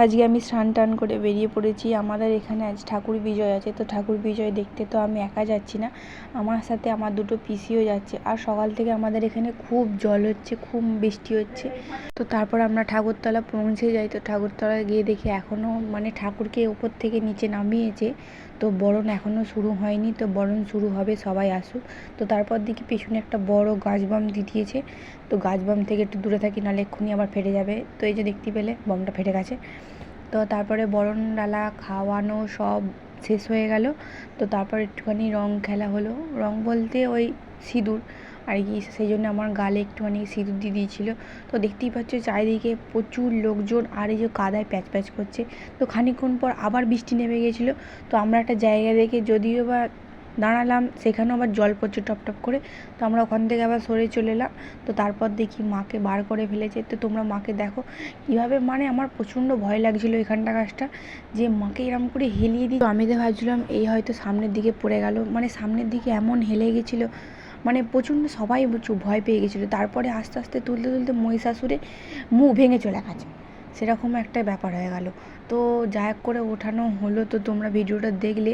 আজকে আমি স্নান টান করে বেরিয়ে পড়েছি। আমাদের এখানে আজ ঠাকুর বিজয় আছে, তো ঠাকুর বিজয় দেখতে তো আমি একা যাচ্ছি না, আমার সাথে আমার দুটো পিসিও যাচ্ছে। আর সকাল থেকে আমাদের এখানে খুব জল হচ্ছে, খুব বৃষ্টি হচ্ছে। তো তারপর আমরা ঠাকুরতলা পৌঁছে যাই। তো ঠাকুরতলায় গিয়ে দেখি এখনও ঠাকুরকে ওপর থেকে নিচে নামিয়েছে, তো বরণ এখনও শুরু হয়নি। তো বরণ শুরু হবে, সবাই আসুক। তো তারপর দেখি পেছনে একটা বড় গাছ বাম দিয়েছে। তো গাছ বাম থেকে একটু দূরে থাকি, নাহলে এক্ষুনি আবার ফেটে যাবে। তো এই যে দেখতে পেলে বমটা ফেটে গেছে। তো তারপরে বরণ ডালা খাওয়ানো সব শেষ হয়ে গেল। তো তারপর একটুখানি রং খেলা হলো, রং বলতে ওই সিঁদুর আর কি, সেই জন্য আমার গালে একটুখানি সিঁদুর দিয়ে দিয়েছিল। তো দেখতেই পাচ্ছ চারিদিকে প্রচুর লোকজন, আর এই যে কাদায় প্যাচ প্যাচ করছে। তো খানিকক্ষণ পর আবার বৃষ্টি নেমে গিয়েছিলো। তো আমরা একটা জায়গা দেখে যদিও বা দাঁড়ালাম, সেখানেও আবার জল পড়ছে টপ টপ করে। তো আমরা ওখান থেকে আবার সরে চলে এলাম। তো তারপর দেখি মাকে বার করে ফেলেছে। তো তোমরা মাকে দেখো কীভাবে, আমার প্রচণ্ড ভয় লাগছিলো এখানটা গাছটা, যে মাকে এরম করে হেলিয়ে দিই। তো আমি তো ভাবছিলাম এই হয়তো সামনের দিকে পড়ে গেল, সামনের দিকে এমন হেলে গেছিলো, প্রচণ্ড সবাই ভয় পেয়ে গেছিলো। তারপরে আস্তে আস্তে তুলতে তুলতে মহিষাসুরে মুখ ভেঙে চলে গেছে, সেরকম একটা ব্যাপার হয়ে গেল। তো যা এক করে ওঠানো হলো। তো তোমরা ভিডিওটা দেখলে।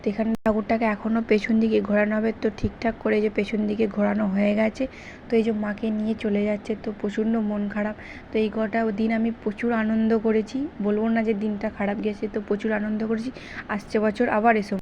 তো এখানে ঠাকুরটাকে এখনও পেছন দিকে ঘোরানো হবে। তো ঠিকঠাক করে যে পেছন দিকে ঘোরানো হয়ে গেছে। তো এই যে মাকে নিয়ে চলে যাচ্ছে, তো প্রচণ্ড মন খারাপ। তো এই কটা দিন আমি প্রচুর আনন্দ করেছি, বলবো না যে দিনটা খারাপ গেছে। তো প্রচুর আনন্দ করেছি। আসছে বছর আবার এসো।